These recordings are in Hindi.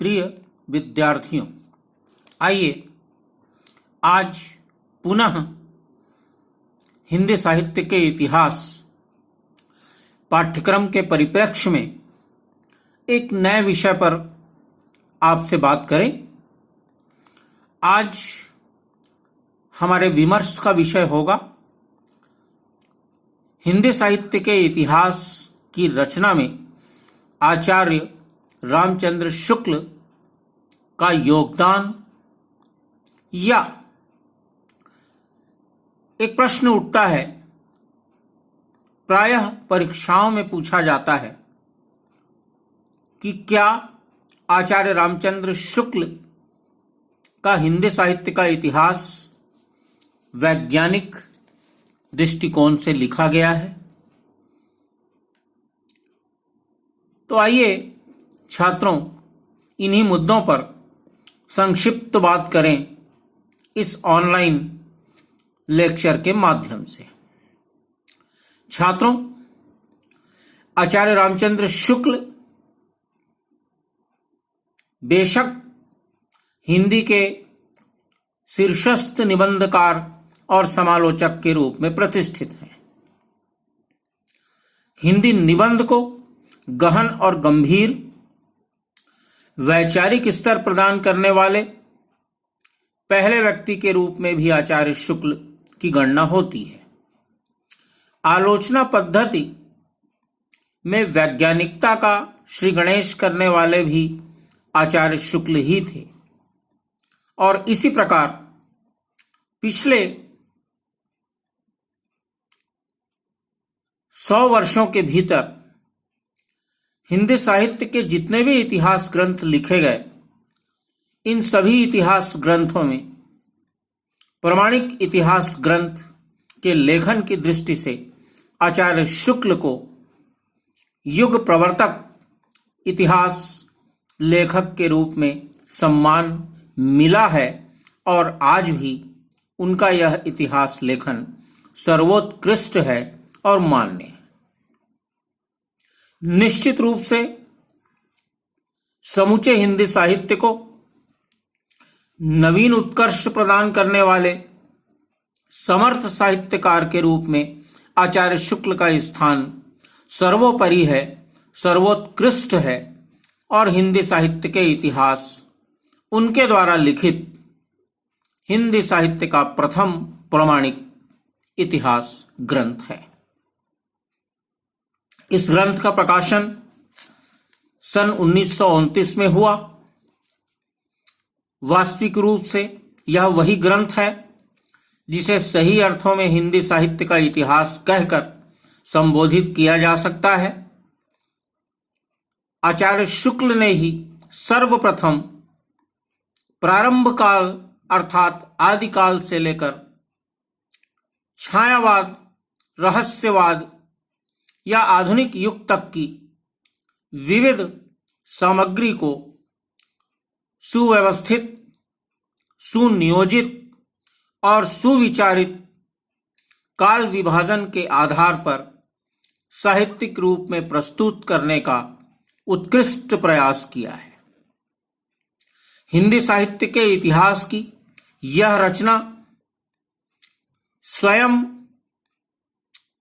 प्रिय विद्यार्थियों, आइए आज पुनः हिंदी साहित्य के इतिहास पाठ्यक्रम के परिप्रेक्ष्य में एक नए विषय पर आपसे बात करें। आज हमारे विमर्श का विषय होगा हिंदी साहित्य के इतिहास की रचना में आचार्य रामचंद्र शुक्ल का योगदान, या एक प्रश्न उठता है, प्रायः परीक्षाओं में पूछा जाता है कि क्या आचार्य रामचंद्र शुक्ल का हिंदी साहित्य का इतिहास वैज्ञानिक दृष्टिकोण से लिखा गया है। तो आइए छात्रों, इन्हीं मुद्दों पर संक्षिप्त बात करें इस ऑनलाइन लेक्चर के माध्यम से। छात्रों, आचार्य रामचंद्र शुक्ल बेशक हिंदी के शीर्षस्थ निबंधकार और समालोचक के रूप में प्रतिष्ठित हैं। हिंदी निबंध को गहन और गंभीर वैचारिक स्तर प्रदान करने वाले पहले व्यक्ति के रूप में भी आचार्य शुक्ल की गणना होती है। आलोचना पद्धति में वैज्ञानिकता का श्री गणेश करने वाले भी आचार्य शुक्ल ही थे, और इसी प्रकार पिछले 100 वर्षों के भीतर हिंदी साहित्य के जितने भी इतिहास ग्रंथ लिखे गए, इन सभी इतिहास ग्रंथों में प्रामाणिक इतिहास ग्रंथ के लेखन की दृष्टि से आचार्य शुक्ल को युग प्रवर्तक इतिहास लेखक के रूप में सम्मान मिला है, और आज भी उनका यह इतिहास लेखन सर्वोत्कृष्ट है और मान्य है। निश्चित रूप से समूचे हिंदी साहित्य को नवीन उत्कर्ष प्रदान करने वाले समर्थ साहित्यकार के रूप में आचार्य शुक्ल का स्थान सर्वोपरि है, सर्वोत्कृष्ट है, और हिंदी साहित्य के इतिहास उनके द्वारा लिखित हिंदी साहित्य का प्रथम प्रामाणिक इतिहास ग्रंथ है। इस ग्रंथ का प्रकाशन सन 1929 में हुआ। वास्तविक रूप से यह वही ग्रंथ है जिसे सही अर्थों में हिंदी साहित्य का इतिहास कहकर संबोधित किया जा सकता है। आचार्य शुक्ल ने ही सर्वप्रथम प्रारंभ काल अर्थात आदिकाल से लेकर छायावाद, रहस्यवाद या आधुनिक युग तक की विविध सामग्री को सुव्यवस्थित, सुनियोजित और सुविचारित काल विभाजन के आधार पर साहित्यिक रूप में प्रस्तुत करने का उत्कृष्ट प्रयास किया है। हिंदी साहित्य के इतिहास की यह रचना स्वयं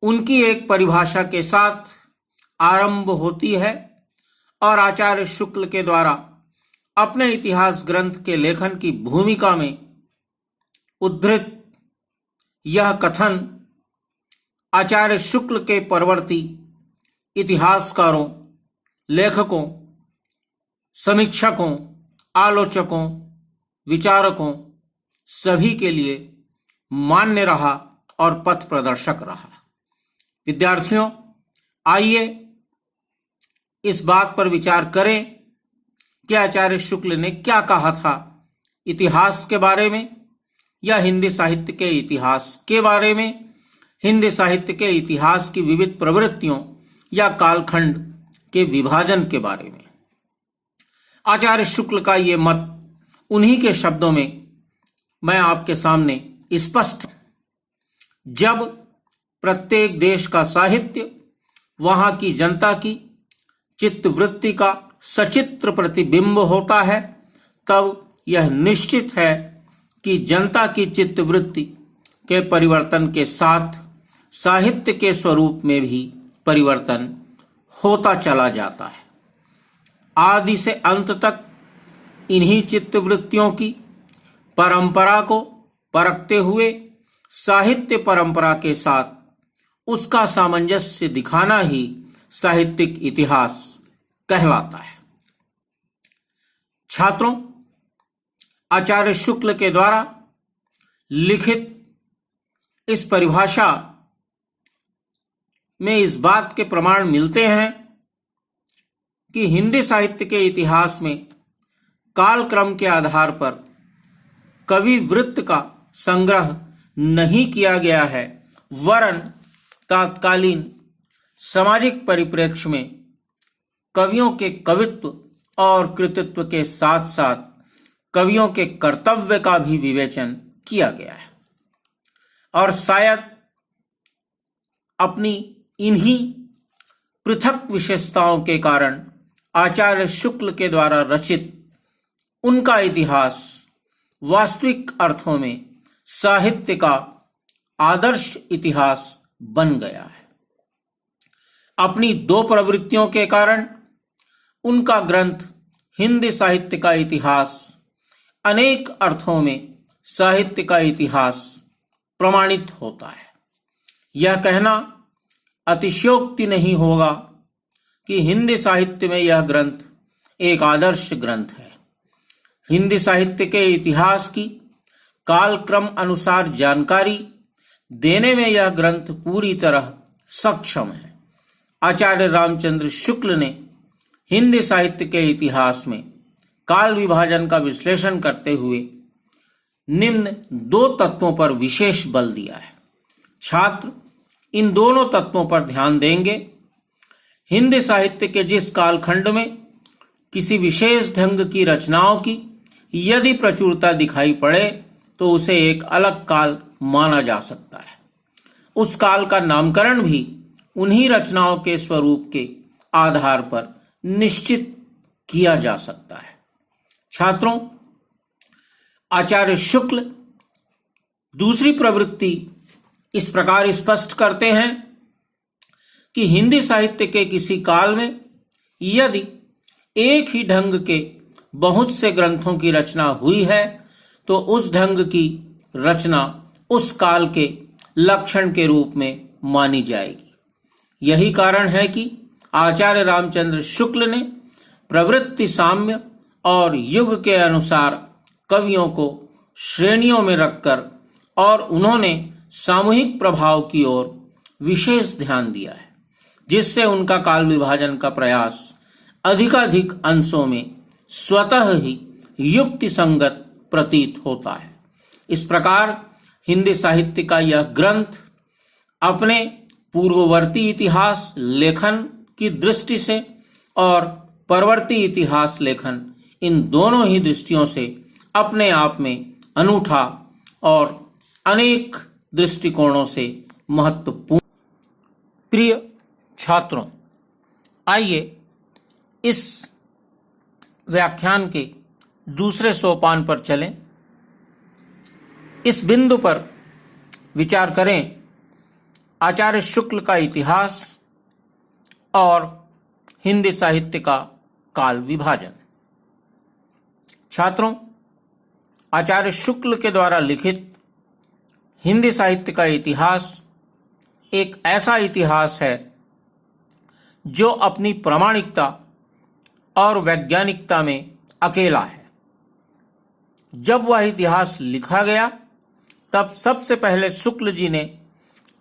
उनकी एक परिभाषा के साथ आरंभ होती है, और आचार्य शुक्ल के द्वारा अपने इतिहास ग्रंथ के लेखन की भूमिका में उद्धृत यह कथन आचार्य शुक्ल के परवर्ती इतिहासकारों, लेखकों, समीक्षकों, आलोचकों, विचारकों सभी के लिए मान्य रहा और पथ प्रदर्शक रहा। विद्यार्थियों, आइए इस बात पर विचार करें कि आचार्य शुक्ल ने क्या कहा था इतिहास के बारे में, या हिंदी साहित्य के इतिहास के बारे में, हिंदी साहित्य के इतिहास की विविध प्रवृत्तियों या कालखंड के विभाजन के बारे में। आचार्य शुक्ल का ये मत उन्हीं के शब्दों में मैं आपके सामने स्पष्ट, जब प्रत्येक देश का साहित्य वहां की जनता की चित्तवृत्ति का सचित्र प्रतिबिंब होता है, तब यह निश्चित है कि जनता की चित्तवृत्ति के परिवर्तन के साथ साहित्य के स्वरूप में भी परिवर्तन होता चला जाता है। आदि से अंत तक इन्हीं चित्तवृत्तियों की परंपरा को परखते हुए साहित्य परंपरा के साथ उसका सामंजस्य दिखाना ही साहित्यिक इतिहास कहलाता है। छात्रों, आचार्य शुक्ल के द्वारा लिखित इस परिभाषा में इस बात के प्रमाण मिलते हैं कि हिंदी साहित्य के इतिहास में कालक्रम के आधार पर कवि वृत्त का संग्रह नहीं किया गया है, वरन तत्कालीन सामाजिक परिप्रेक्ष्य में कवियों के कवित्व और कृतित्व के साथ साथ कवियों के कर्तव्य का भी विवेचन किया गया है। और शायद अपनी इन्हीं पृथक विशेषताओं के कारण आचार्य शुक्ल के द्वारा रचित उनका इतिहास वास्तविक अर्थों में साहित्य का आदर्श इतिहास बन गया है। अपनी दो प्रवृत्तियों के कारण उनका ग्रंथ हिंदी साहित्य का इतिहास अनेक अर्थों में साहित्य का इतिहास प्रमाणित होता है। यह कहना अतिशयोक्ति नहीं होगा कि हिंदी साहित्य में यह ग्रंथ एक आदर्श ग्रंथ है। हिंदी साहित्य के इतिहास की कालक्रम अनुसार जानकारी देने में यह ग्रंथ पूरी तरह सक्षम है। आचार्य रामचंद्र शुक्ल ने हिंदी साहित्य के इतिहास में काल विभाजन का विश्लेषण करते हुए निम्न दो तत्वों पर विशेष बल दिया है। छात्र इन दोनों तत्वों पर ध्यान देंगे। हिंदी साहित्य के जिस कालखंड में किसी विशेष ढंग की रचनाओं की यदि प्रचुरता दिखाई पड़े तो उसे एक अलग काल माना जा सकता है। उस काल का नामकरण भी उन्हीं रचनाओं के स्वरूप के आधार पर निश्चित किया जा सकता है। छात्रों, आचार्य शुक्ल दूसरी प्रवृत्ति इस प्रकार स्पष्ट करते हैं कि हिंदी साहित्य के किसी काल में यदि एक ही ढंग के बहुत से ग्रंथों की रचना हुई है तो उस ढंग की रचना उस काल के लक्षण के रूप में मानी जाएगी। यही कारण है कि आचार्य रामचंद्र शुक्ल ने प्रवृत्ति साम्य और युग के अनुसार कवियों को श्रेणियों में रखकर और उन्होंने सामूहिक प्रभाव की ओर विशेष ध्यान दिया है, जिससे उनका काल विभाजन का प्रयास अधिकाधिक अंशों में स्वतः ही युक्ति संगत प्रतीत होता है। इस प्रकार हिंदी साहित्य का यह ग्रंथ अपने पूर्ववर्ती इतिहास लेखन की दृष्टि से और परवर्ती इतिहास लेखन, इन दोनों ही दृष्टियों से अपने आप में अनूठा और अनेक दृष्टिकोणों से महत्वपूर्ण। प्रिय छात्रों, आइए इस व्याख्यान के दूसरे सोपान पर चलें। इस बिंदु पर विचार करें आचार्य शुक्ल का इतिहास और हिंदी साहित्य का काल विभाजन। छात्रों, आचार्य शुक्ल के द्वारा लिखित हिंदी साहित्य का इतिहास एक ऐसा इतिहास है जो अपनी प्रामाणिकता और वैज्ञानिकता में अकेला है। जब वह इतिहास लिखा गया तब सबसे पहले शुक्ल जी ने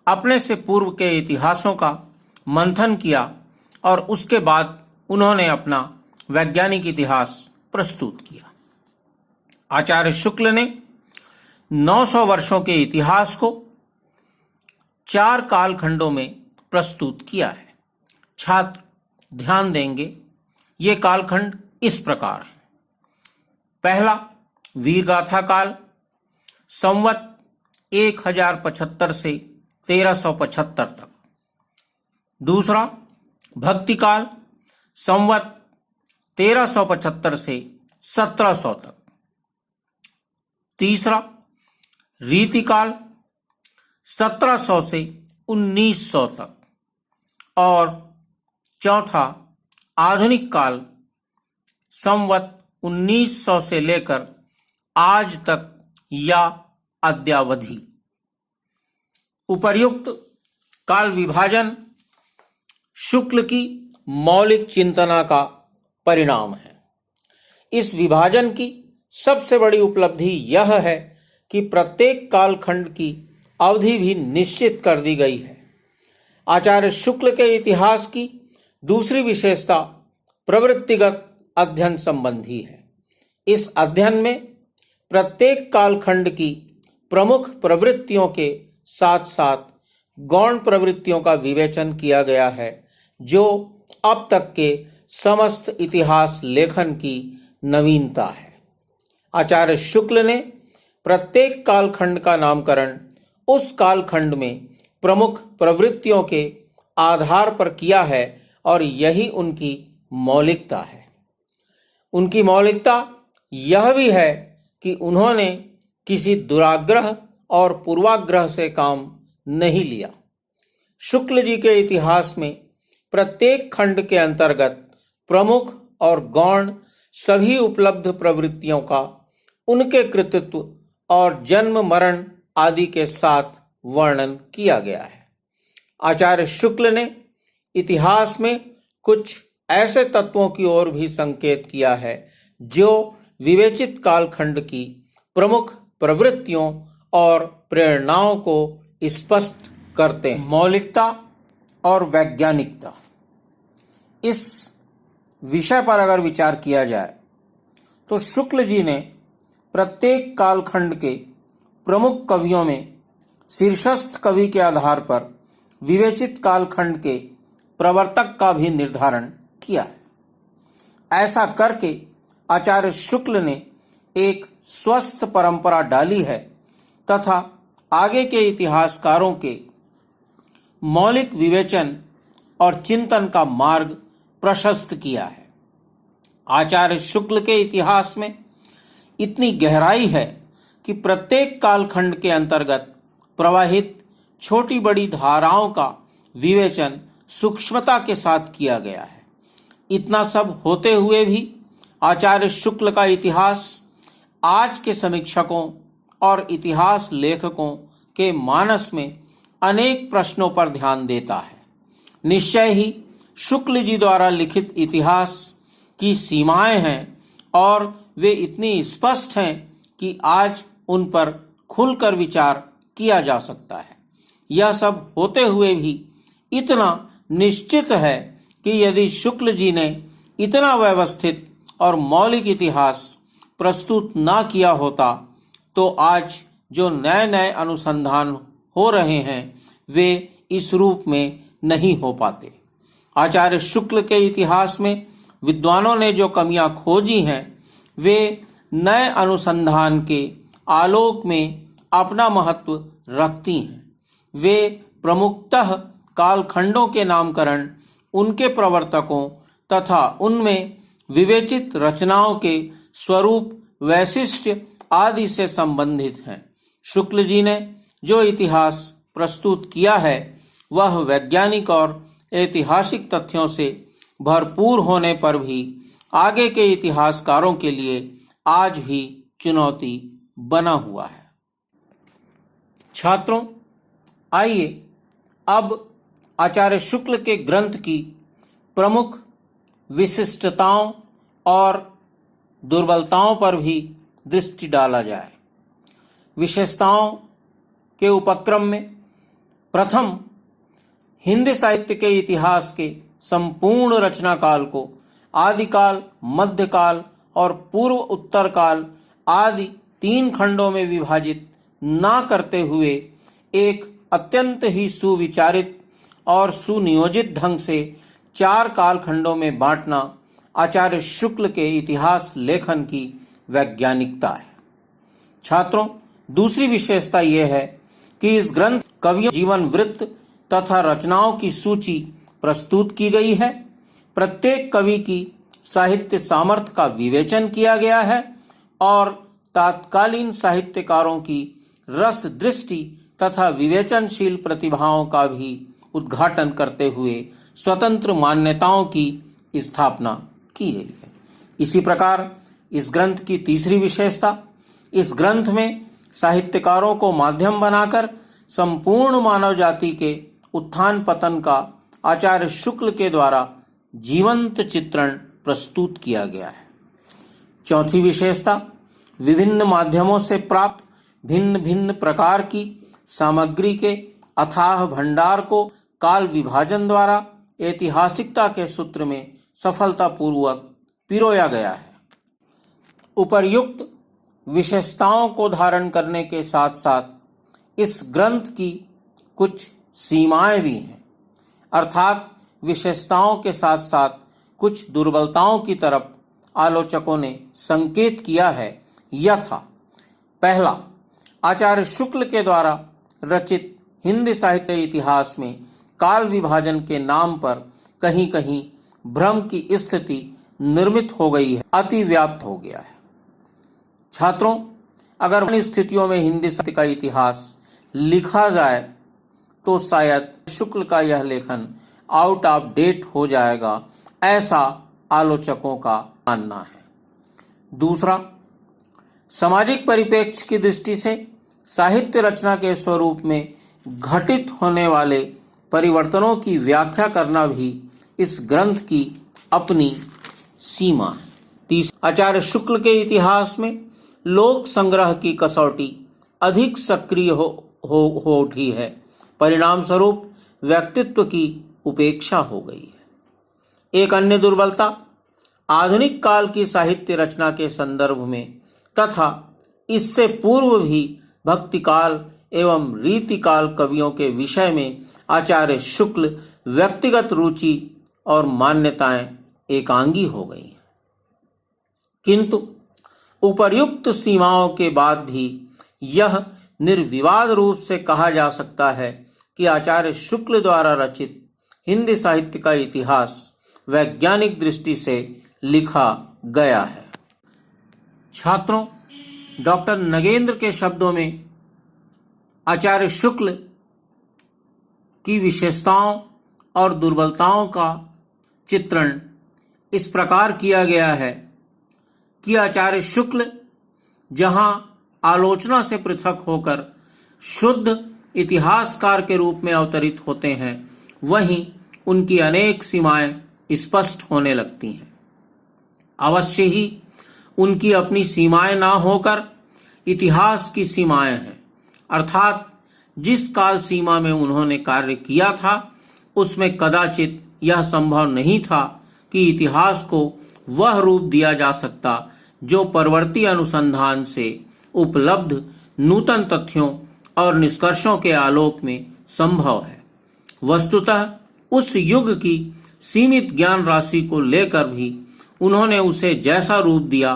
अपने से पूर्व के इतिहासों का मंथन किया और उसके बाद उन्होंने अपना वैज्ञानिक इतिहास प्रस्तुत किया। आचार्य शुक्ल ने 900 वर्षों के इतिहास को 4 कालखंडों में प्रस्तुत किया है। छात्र ध्यान देंगे, ये कालखंड इस प्रकार हैं। पहला वीरगाथा काल, संवत 1075 से 1375 तक। दूसरा भक्ति काल, संवत 1375 से 1700 तक। तीसरा रीतिकाल 1700 से 1900 तक। और चौथा आधुनिक काल संवत 1900 से लेकर आज तक या अद्यावधि। उपर्युक्त काल विभाजन शुक्ल की मौलिक चिंतना का परिणाम है। इस विभाजन की सबसे बड़ी उपलब्धि यह है कि प्रत्येक कालखंड की अवधि भी निश्चित कर दी गई है। आचार्य शुक्ल के इतिहास की दूसरी विशेषता प्रवृत्तिगत अध्ययन संबंधी है। इस अध्ययन में प्रत्येक कालखंड की प्रमुख प्रवृत्तियों के साथ साथ गौण प्रवृत्तियों का विवेचन किया गया है, जो अब तक के समस्त इतिहास लेखन की नवीनता है। आचार्य शुक्ल ने प्रत्येक कालखंड का नामकरण उस कालखंड में प्रमुख प्रवृत्तियों के आधार पर किया है और यही उनकी मौलिकता है। उनकी मौलिकता यह भी है कि उन्होंने किसी दुराग्रह और पूर्वाग्रह से काम नहीं लिया। शुक्ल जी के इतिहास में प्रत्येक खंड के अंतर्गत प्रमुख और गौण सभी उपलब्ध प्रवृत्तियों का उनके कृतित्व और जन्म मरण आदि के साथ वर्णन किया गया है। आचार्य शुक्ल ने इतिहास में कुछ ऐसे तत्वों की ओर भी संकेत किया है जो विवेचित कालखंड की प्रमुख प्रवृत्तियों और प्रेरणाओं को स्पष्ट करते हैं। मौलिकता और वैज्ञानिकता, इस विषय पर अगर विचार किया जाए तो शुक्ल जी ने प्रत्येक कालखंड के प्रमुख कवियों में शीर्षस्थ कवि के आधार पर विवेचित कालखंड के प्रवर्तक का भी निर्धारण किया है। ऐसा करके आचार्य शुक्ल ने एक स्वस्थ परंपरा डाली है तथा आगे के इतिहासकारों के मौलिक विवेचन और चिंतन का मार्ग प्रशस्त किया है। आचार्य शुक्ल के इतिहास में इतनी गहराई है कि प्रत्येक कालखंड के अंतर्गत प्रवाहित छोटी बड़ी धाराओं का विवेचन सूक्ष्मता के साथ किया गया है। इतना सब होते हुए भी आचार्य शुक्ल का इतिहास आज के समीक्षकों और इतिहास लेखकों के मानस में अनेक प्रश्नों पर ध्यान देता है। निश्चय ही शुक्ल जी द्वारा लिखित इतिहास की सीमाएं हैं और वे इतनी स्पष्ट हैं कि आज उन पर खुलकर विचार किया जा सकता है। यह सब होते हुए भी इतना निश्चित है कि यदि शुक्ल जी ने इतना व्यवस्थित और मौलिक इतिहास प्रस्तुत ना किया होता तो आज जो नए नए अनुसंधान हो रहे हैं वे इस रूप में नहीं हो पाते। आचार्य शुक्ल के इतिहास में विद्वानों ने जो कमियां खोजी हैं वे नए अनुसंधान के आलोक में अपना महत्व रखती हैं। वे प्रमुखतः कालखंडों के नामकरण, उनके प्रवर्तकों तथा उनमें विवेचित रचनाओं के स्वरूप, वैशिष्ट्य आदि से संबंधित हैं। शुक्ल जी ने जो इतिहास प्रस्तुत किया है वह वैज्ञानिक और ऐतिहासिक तथ्यों से भरपूर होने पर भी आगे के इतिहासकारों के लिए आज भी चुनौती बना हुआ है। छात्रों, आइए अब आचार्य शुक्ल के ग्रंथ की प्रमुख विशिष्टताओं और दुर्बलताओं पर भी दृष्टि डाला जाए। विशेषताओं के उपक्रम में प्रथम हिंदी साहित्य के इतिहास के संपूर्ण रचना काल को आदिकाल, मध्यकाल और पूर्व उत्तर काल आदि 3 खंडों में विभाजित ना करते हुए एक अत्यंत ही सुविचारित और सुनियोजित ढंग से 4 कालखंडों में बांटना आचार्य शुक्ल के इतिहास लेखन की वैज्ञानिकता है। छात्रों, दूसरी विशेषता यह है कि इस ग्रंथ कवियों जीवन वृत्त तथा रचनाओं की सूची प्रस्तुत की गई है। प्रत्येक कवि की साहित्य सामर्थ्य का विवेचन किया गया है और तत्कालीन साहित्यकारों की रस दृष्टि तथा विवेचनशील प्रतिभाओं का भी उद्घाटन करते हुए स्वतंत्र मान्यताओं की स्थापना की गई है। इसी प्रकार इस ग्रंथ की तीसरी विशेषता, इस ग्रंथ में साहित्यकारों को माध्यम बनाकर संपूर्ण मानव जाति के उत्थान पतन का आचार्य शुक्ल के द्वारा जीवंत चित्रण प्रस्तुत किया गया है। चौथी विशेषता, विभिन्न माध्यमों से प्राप्त भिन्न भिन्न प्रकार की सामग्री के अथाह भंडार को काल विभाजन द्वारा ऐतिहासिकता के सूत्र में सफलतापूर्वक पिरोया गया है। उपर्युक्त विशेषताओं को धारण करने के साथ साथ इस ग्रंथ की कुछ सीमाएं भी हैं, अर्थात विशेषताओं के साथ साथ कुछ दुर्बलताओं की तरफ आलोचकों ने संकेत किया है। यथा पहला, आचार्य शुक्ल के द्वारा रचित हिंदी साहित्य इतिहास में काल विभाजन के नाम पर कहीं कहीं भ्रम की स्थिति निर्मित हो गई है, अति व्याप्त हो गया है। छात्रों, अगर इन स्थितियों में हिंदी साहित्य का इतिहास लिखा जाए तो शायद शुक्ल का यह लेखन आउट ऑफ डेट हो जाएगा, ऐसा आलोचकों का मानना है। दूसरा, सामाजिक परिप्रेक्ष्य की दृष्टि से साहित्य रचना के स्वरूप में घटित होने वाले परिवर्तनों की व्याख्या करना भी इस ग्रंथ की अपनी सीमा है। तीसरा, आचार्य शुक्ल के इतिहास में लोक संग्रह की कसौटी अधिक सक्रिय हो उठी है, परिणाम स्वरूप व्यक्तित्व की उपेक्षा हो गई है। एक अन्य दुर्बलता, आधुनिक काल की साहित्य रचना के संदर्भ में तथा इससे पूर्व भी भक्तिकाल एवं रीतिकाल कवियों के विषय में आचार्य शुक्ल व्यक्तिगत रुचि और मान्यताएं एकांगी हो गई हैं। किंतु उपर्युक्त सीमाओं के बाद भी यह निर्विवाद रूप से कहा जा सकता है कि आचार्य शुक्ल द्वारा रचित हिंदी साहित्य का इतिहास वैज्ञानिक दृष्टि से लिखा गया है। छात्रों, डॉक्टर नगेंद्र के शब्दों में आचार्य शुक्ल की विशेषताओं और दुर्बलताओं का चित्रण इस प्रकार किया गया है कि आचार्य शुक्ल जहां आलोचना से पृथक होकर शुद्ध इतिहासकार के रूप में अवतरित होते हैं, वहीं उनकी अनेक सीमाएं स्पष्ट होने लगती हैं। अवश्य ही उनकी अपनी सीमाएं ना होकर इतिहास की सीमाएं हैं, अर्थात जिस काल सीमा में उन्होंने कार्य किया था उसमें कदाचित यह संभव नहीं था कि इतिहास को वह रूप दिया जा सकता जो परवर्ती अनुसंधान से उपलब्ध नूतन तथ्यों और निष्कर्षों के आलोक में संभव है। वस्तुतः उस युग की सीमित ज्ञान राशि को लेकर भी उन्होंने उसे जैसा रूप दिया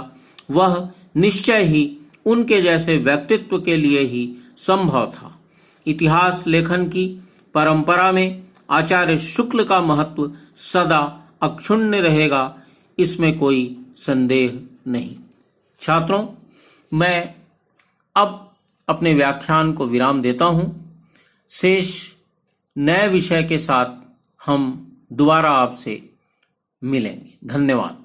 वह निश्चय ही उनके जैसे व्यक्तित्व के लिए ही संभव था। इतिहास लेखन की परंपरा में आचार्य शुक्ल का महत्व सदा अक्षुण्ण रहेगा, इसमें कोई संदेह नहीं। छात्रों, मैं अब अपने व्याख्यान को विराम देता हूं। शेष नए विषय के साथ हम दोबारा आपसे मिलेंगे। धन्यवाद।